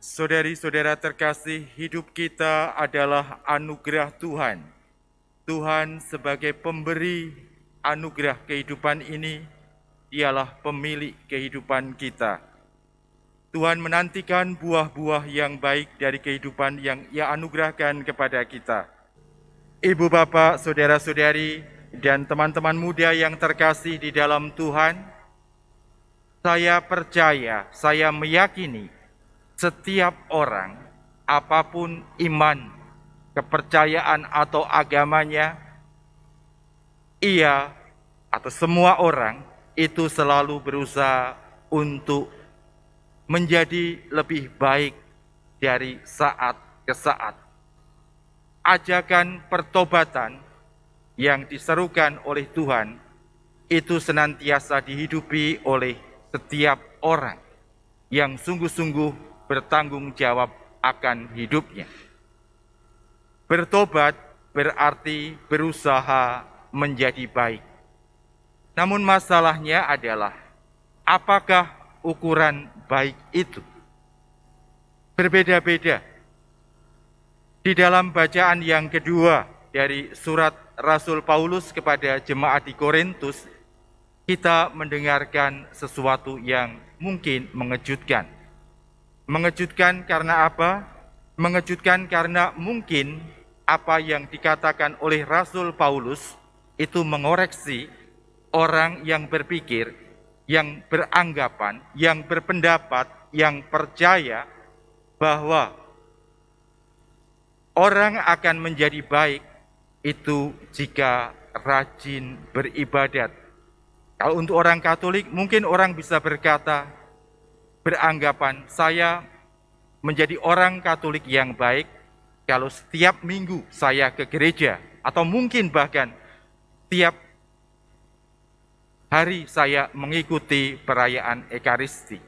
Saudari-saudara terkasih, hidup kita adalah anugerah Tuhan. Tuhan sebagai pemberi anugerah kehidupan ini, Dialah pemilik kehidupan kita. Tuhan menantikan buah-buah yang baik dari kehidupan yang Ia anugerahkan kepada kita. Ibu bapak, saudara-saudari, dan teman-teman muda yang terkasih di dalam Tuhan, saya percaya, saya meyakini, setiap orang, apapun iman, kepercayaan atau agamanya, ia atau semua orang itu selalu berusaha untuk menjadi lebih baik dari saat ke saat. Ajakan pertobatan yang diserukan oleh Tuhan itu senantiasa dihidupi oleh setiap orang yang sungguh-sungguh bertanggung jawab akan hidupnya. Bertobat berarti berusaha menjadi baik. Namun masalahnya adalah, apakah ukuran baik itu? Berbeda-beda. Di dalam bacaan yang kedua dari surat Rasul Paulus kepada jemaat di Korintus, kita mendengarkan sesuatu yang mungkin mengejutkan. Mengejutkan karena apa? Mengejutkan karena mungkin apa yang dikatakan oleh Rasul Paulus itu mengoreksi orang yang berpikir, yang beranggapan, yang berpendapat, yang percaya bahwa orang akan menjadi baik itu jika rajin beribadat. Kalau untuk orang Katolik, mungkin orang bisa beranggapan, saya menjadi orang Katolik yang baik kalau setiap minggu saya ke gereja, atau mungkin bahkan tiap hari saya mengikuti perayaan Ekaristi.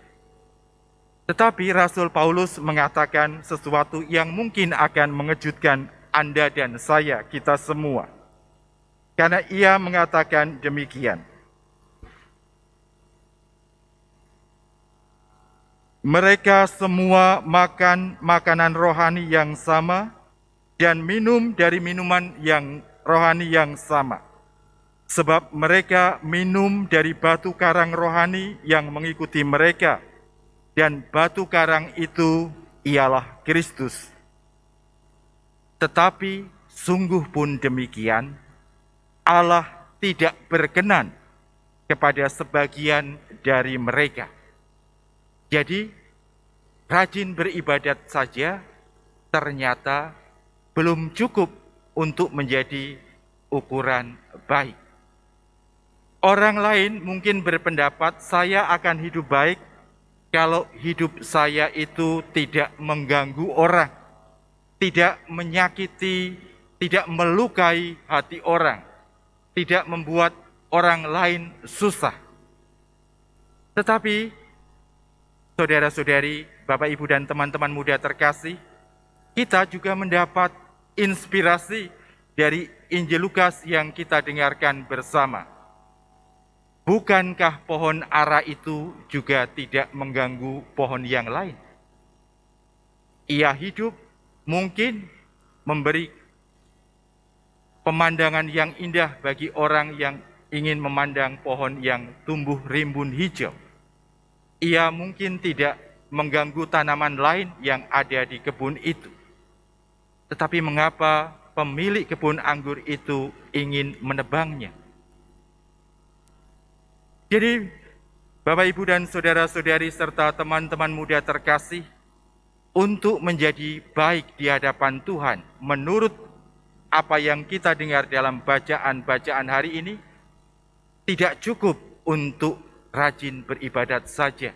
Tetapi Rasul Paulus mengatakan sesuatu yang mungkin akan mengejutkan Anda dan saya, kita semua. Karena ia mengatakan demikian. Mereka semua makan makanan rohani yang sama dan minum dari minuman yang rohani yang sama. Sebab mereka minum dari batu karang rohani yang mengikuti mereka, dan batu karang itu ialah Kristus. Tetapi sungguh pun demikian, Allah tidak berkenan kepada sebagian dari mereka. Jadi, rajin beribadat saja ternyata belum cukup untuk menjadi ukuran baik. Orang lain mungkin berpendapat, saya akan hidup baik kalau hidup saya itu tidak mengganggu orang, tidak menyakiti, tidak melukai hati orang, tidak membuat orang lain susah. Tetapi, saudara-saudari, Bapak, Ibu, dan teman-teman muda terkasih, kita juga mendapat inspirasi dari Injil Lukas yang kita dengarkan bersama. Bukankah pohon ara itu juga tidak mengganggu pohon yang lain? Ia hidup, mungkin memberi pemandangan yang indah bagi orang yang ingin memandang pohon yang tumbuh rimbun hijau. Ia mungkin tidak mengganggu tanaman lain yang ada di kebun itu. Tetapi mengapa pemilik kebun anggur itu ingin menebangnya? Jadi, Bapak, Ibu, dan saudara-saudari serta teman-teman muda terkasih, untuk menjadi baik di hadapan Tuhan, menurut apa yang kita dengar dalam bacaan-bacaan hari ini, tidak cukup untuk rajin beribadat saja.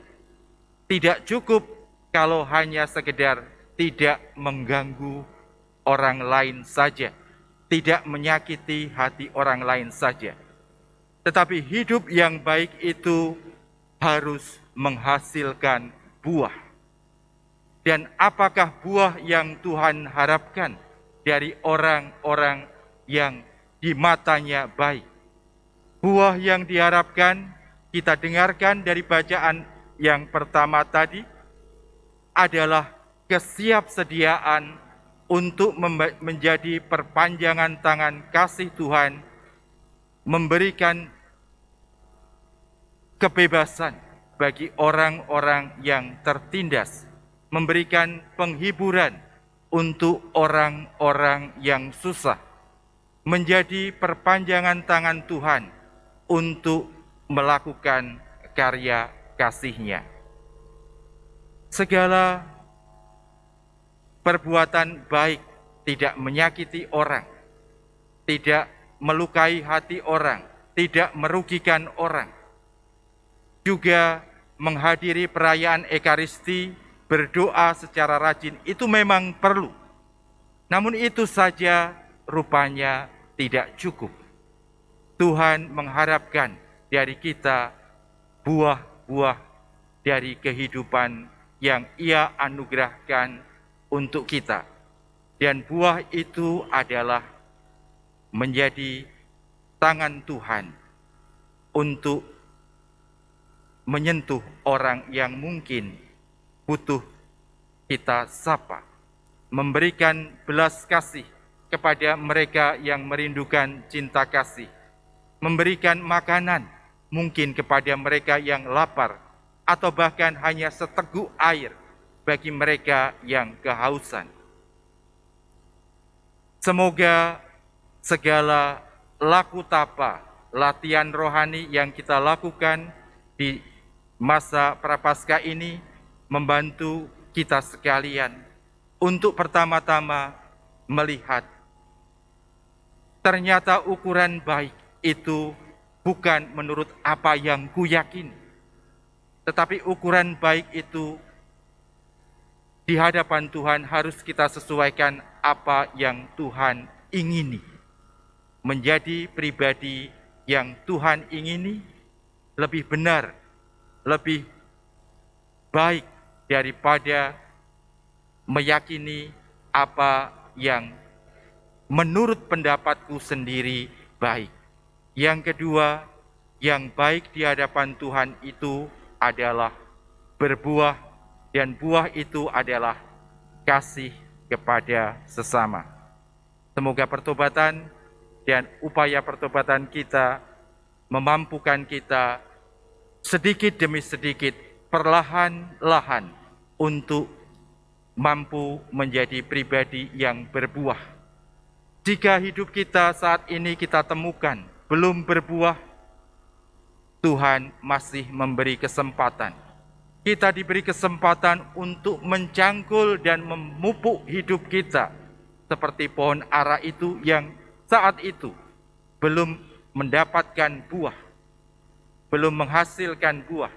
Tidak cukup kalau hanya sekedar tidak mengganggu orang lain saja, tidak menyakiti hati orang lain saja. Tetapi hidup yang baik itu harus menghasilkan buah. Dan apakah buah yang Tuhan harapkan dari orang-orang yang di matanya baik? Buah yang diharapkan kita dengarkan dari bacaan yang pertama tadi adalah kesiapsediaan untuk menjadi perpanjangan tangan kasih Tuhan, memberikan kebebasan bagi orang-orang yang tertindas, memberikan penghiburan untuk orang-orang yang susah, menjadi perpanjangan tangan Tuhan untuk melakukan karya kasih-Nya. Segala perbuatan baik tidak menyakiti orang, tidak melukai hati orang, tidak merugikan orang. Juga menghadiri perayaan Ekaristi, berdoa secara rajin, itu memang perlu. Namun itu saja rupanya tidak cukup. Tuhan mengharapkan dari kita buah-buah dari kehidupan yang Ia anugerahkan untuk kita. Dan buah itu adalah menjadi tangan Tuhan untuk menyentuh orang yang mungkin butuh kita sapa, memberikan belas kasih kepada mereka yang merindukan cinta kasih, memberikan makanan mungkin kepada mereka yang lapar, atau bahkan hanya seteguk air bagi mereka yang kehausan. Semoga segala laku tapa, latihan rohani yang kita lakukan di masa Prapaskah ini membantu kita sekalian untuk pertama-tama melihat ternyata ukuran baik itu bukan menurut apa yang ku yakin, tetapi ukuran baik itu di hadapan Tuhan harus kita sesuaikan apa yang Tuhan ingini. Menjadi pribadi yang Tuhan ingini lebih benar, lebih baik daripada meyakini apa yang menurut pendapatku sendiri baik. Yang kedua, yang baik di hadapan Tuhan itu adalah berbuah, dan buah itu adalah kasih kepada sesama. Semoga pertobatan dan upaya pertobatan kita memampukan kita sedikit demi sedikit, perlahan-lahan untuk mampu menjadi pribadi yang berbuah. Jika hidup kita saat ini kita temukan belum berbuah, Tuhan masih memberi kesempatan. Kita diberi kesempatan untuk mencangkul dan memupuk hidup kita seperti pohon ara itu yang saat itu belum mendapatkan buah, belum menghasilkan buah,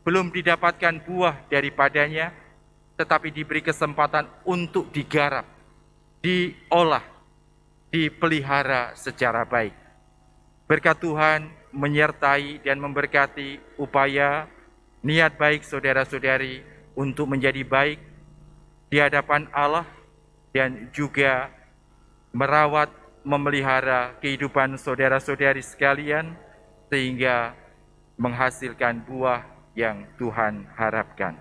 belum didapatkan buah daripadanya, tetapi diberi kesempatan untuk digarap, diolah, dipelihara secara baik. Berkat Tuhan menyertai dan memberkati upaya niat baik saudara-saudari untuk menjadi baik di hadapan Allah dan juga merawat, memelihara kehidupan saudara-saudari sekalian sehingga menghasilkan buah yang Tuhan harapkan.